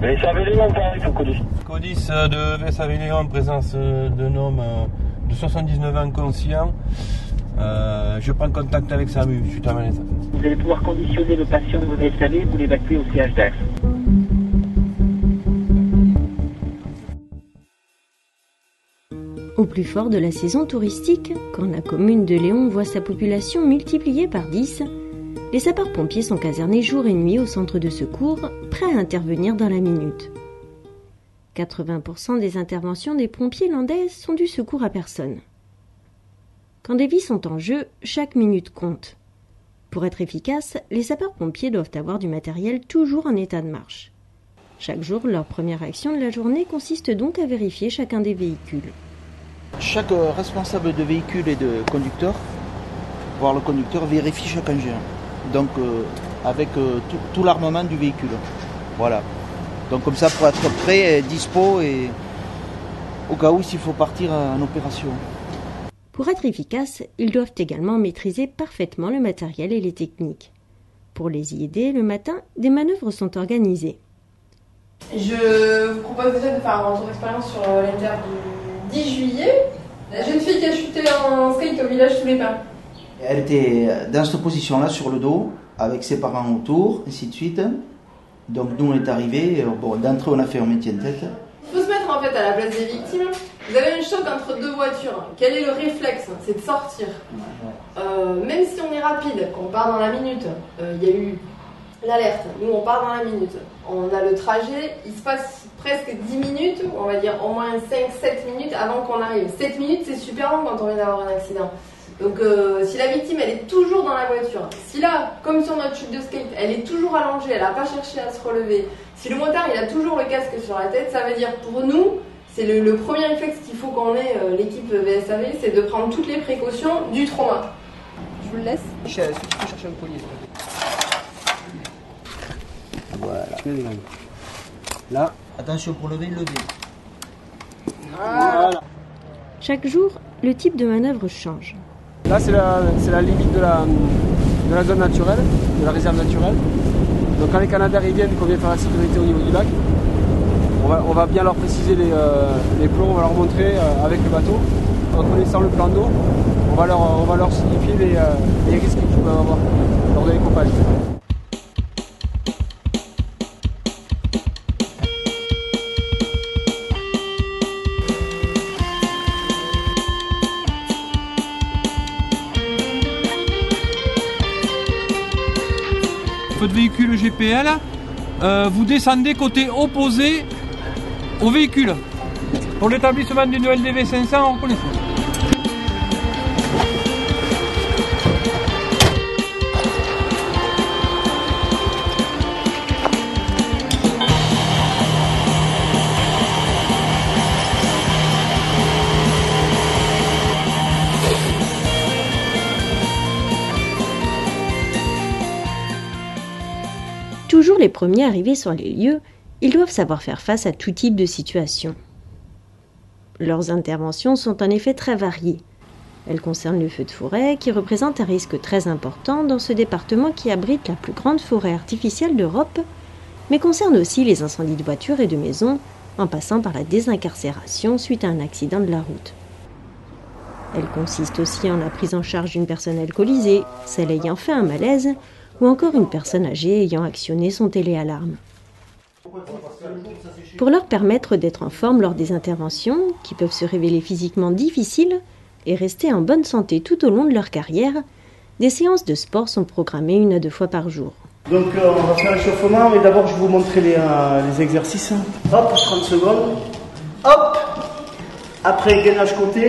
Vessavéléon, pareil, Codis. Codis de Vessavéléon en présence d'un homme de 79 ans conscient. Je prends contact avec SAMU suite à manette. Vous allez pouvoir conditionner le patient de VSAV pour l'évacuer au CH d'Ax. Au plus fort de la saison touristique, quand la commune de Léon voit sa population multipliée par 10, les sapeurs-pompiers sont casernés jour et nuit au centre de secours, prêts à intervenir dans la minute. 80% des interventions des pompiers landais sont du secours à personne. Quand des vies sont en jeu, chaque minute compte. Pour être efficaces, les sapeurs-pompiers doivent avoir du matériel toujours en état de marche. Chaque jour, leur première action de la journée consiste donc à vérifier chacun des véhicules. Chaque responsable de véhicule et de conducteur, voire le conducteur, vérifie chaque engin. Donc avec tout l'armement du véhicule. Voilà. Donc comme ça pour être prêt, dispo et au cas où s'il faut partir en opération. Pour être efficaces, ils doivent également maîtriser parfaitement le matériel et les techniques. Pour les y aider, le matin, des manœuvres sont organisées. Je vous propose déjà de faire un retour d'expérience sur l'inter du 10 juillet. La jeune fille qui a chuté en skate au village sous les pins. Elle était dans cette position-là, sur le dos, avec ses parents autour, ainsi de suite. Donc nous, on est arrivés, d'entrée, on a fait un métier de tête. Il faut se mettre en fait à la place des victimes. Vous avez un choc entre deux voitures. Quel est le réflexe? C'est de sortir. Même si on est rapide, qu'on part dans la minute, il y a eu l'alerte. Nous, on part dans la minute. On a le trajet, il se passe presque 10 minutes, on va dire au moins 5-7 minutes avant qu'on arrive. 7 minutes, c'est super long quand on vient d'avoir un accident. Donc si la victime, elle est toujours dans la voiture, si là, comme sur notre chute de skate, elle est toujours allongée, elle n'a pas cherché à se relever, si le motard, il a toujours le casque sur la tête, ça veut dire pour nous, c'est le premier réflexe qu'il faut qu'on ait, l'équipe VSAV, c'est de prendre toutes les précautions du trauma. Je vous le laisse. Est-ce que tu peux chercher un collier? Voilà. Là. Attention pour lever. Voilà. Chaque jour, le type de manœuvre change. Là, c'est la limite de la zone naturelle, de la réserve naturelle. Donc quand les Canadaires ils viennent, qu'on vient faire la sécurité au niveau du lac, on va bien leur préciser les plombs, on va leur montrer avec le bateau. En connaissant le plan d'eau, on va leur signifier les risques qu'ils peuvent avoir lors de l'écopage. Votre véhicule GPL, vous descendez côté opposé au véhicule pour l'établissement d'une LDV 500 en reconnaissance. Toujours les premiers arrivés sur les lieux, ils doivent savoir faire face à tout type de situation. Leurs interventions sont en effet très variées. Elles concernent le feu de forêt, qui représente un risque très important dans ce département qui abrite la plus grande forêt artificielle d'Europe, mais concernent aussi les incendies de voitures et de maisons, en passant par la désincarcération suite à un accident de la route. Elles consistent aussi en la prise en charge d'une personne alcoolisée, celle ayant fait un malaise, ou encore une personne âgée ayant actionné son téléalarme. Pour leur permettre d'être en forme lors des interventions, qui peuvent se révéler physiquement difficiles, et rester en bonne santé tout au long de leur carrière, des séances de sport sont programmées 1 à 2 fois par jour. Donc on va faire l'échauffement, mais d'abord je vais vous montrer les exercices. Hop, 30 secondes. Hop. Après gainage côté.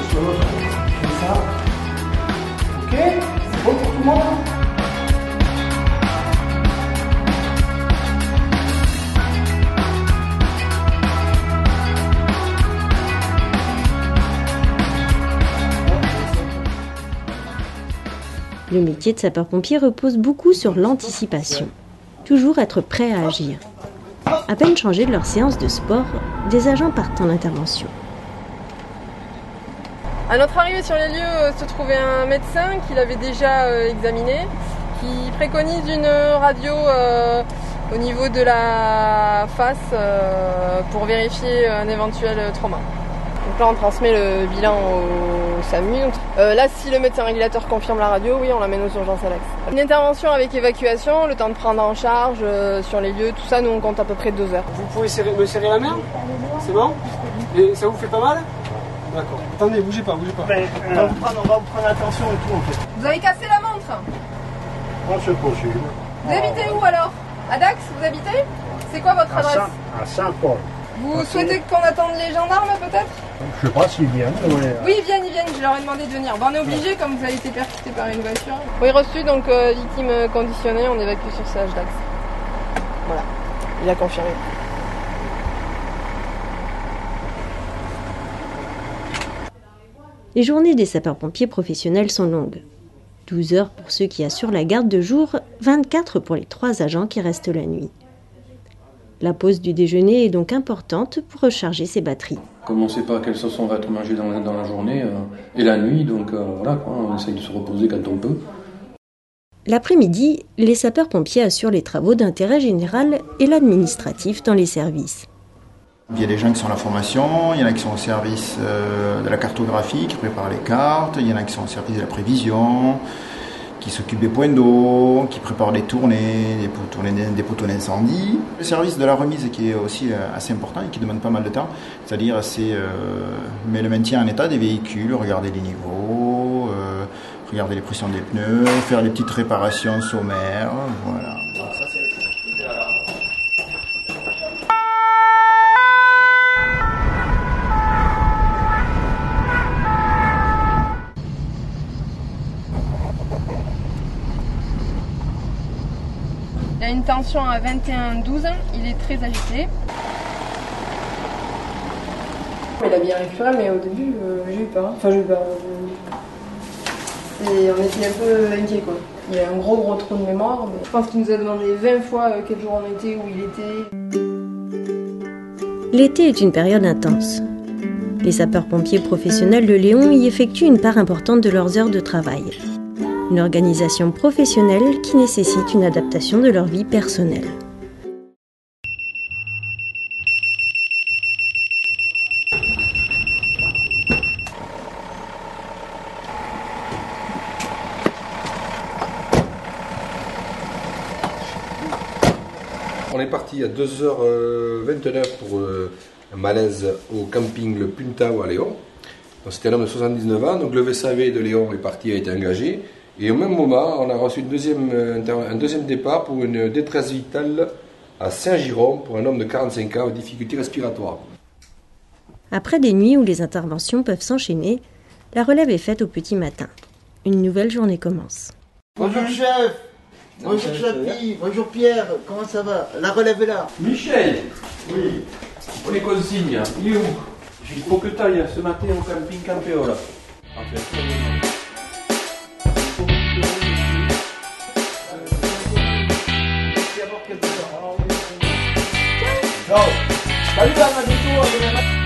Comme ça. Ok. Bon pour tout le monde. Le métier de sapeur-pompier repose beaucoup sur l'anticipation. Toujours être prêt à agir. À peine changés de leur séance de sport, des agents partent en intervention. À notre arrivée sur les lieux se trouvait un médecin qui l'avait déjà examiné, qui préconise une radio au niveau de la face pour vérifier un éventuel trauma. Donc là on transmet le bilan au SAMU. Là si le médecin régulateur confirme la radio, oui on l'amène aux urgences à l'axe. Une intervention avec évacuation, le temps de prendre en charge sur les lieux, tout ça nous on compte à peu près 2 heures. Vous pouvez me serrer la main? C'est bon? Et ça vous fait pas mal? D'accord. Attendez, bougez pas. Ben, on va vous prendre attention et tout en fait. Vous avez cassé la montre? On se poursuit. Vous habitez où alors? À Dax, vous habitez? C'est quoi votre adresse? À Saint-Paul. Vous souhaitez qu'on attende les gendarmes peut-être? Je sais pas s'ils viennent. Oui, ils viennent, je leur ai demandé de venir. Bon, on est obligé comme vous avez été percuté par une voiture. Oui, reçu, donc victime conditionnée, on évacue sur CH Dax. Voilà, il a confirmé. Les journées des sapeurs-pompiers professionnels sont longues. 12 heures pour ceux qui assurent la garde de jour, 24 pour les 3 agents qui restent la nuit. La pause du déjeuner est donc importante pour recharger ses batteries. Comme on ne sait pas quelle sauce on va être mangé dans la journée et la nuit, donc voilà, on essaye de se reposer quand on peut. L'après-midi, les sapeurs-pompiers assurent les travaux d'intérêt général et l'administratif dans les services. Il y a des gens qui sont à la formation, il y en a qui sont au service de la cartographie, qui préparent les cartes, il y en a qui sont au service de la prévision, qui s'occupent des points d'eau, qui préparent des tournées, des poteaux d'incendie. Le service de la remise qui est aussi assez important et qui demande pas mal de temps, c'est-à-dire mais le maintien en état des véhicules, regarder les niveaux, regarder les pressions des pneus, faire les petites réparations sommaires, voilà. Donc ça, c'est Il a une tension à 21,12, il est très agité. Il a bien récupéré, mais au début, j'ai eu peur. Enfin, j'ai eu peur. Et on était un peu inquiets, quoi. Il y a un gros trou de mémoire. Mais je pense qu'il nous a demandé 20 fois quel jour on était, où il était. L'été est une période intense. Les sapeurs-pompiers professionnels de Léon y effectuent une part importante de leurs heures de travail. Une organisation professionnelle qui nécessite une adaptation de leur vie personnelle. On est parti à 2h29 pour un malaise au camping Le Puntao à Léon. C'était un homme de 79 ans, donc le VSAV de Léon est parti, a été engagé. Et au même moment, on a reçu un deuxième départ pour une détresse vitale à Saint-Giron pour un homme de 45 ans aux difficultés respiratoires. Après des nuits où les interventions peuvent s'enchaîner, la relève est faite au petit matin. Une nouvelle journée commence. Bonjour chef. Bonjour Chapi, bonjour Pierre, comment ça va? La relève est là. Michel, Oui. pour les consignes, il est où? Il faut que tu ailles ce matin au camping Campeola. Ciao. Salut à ma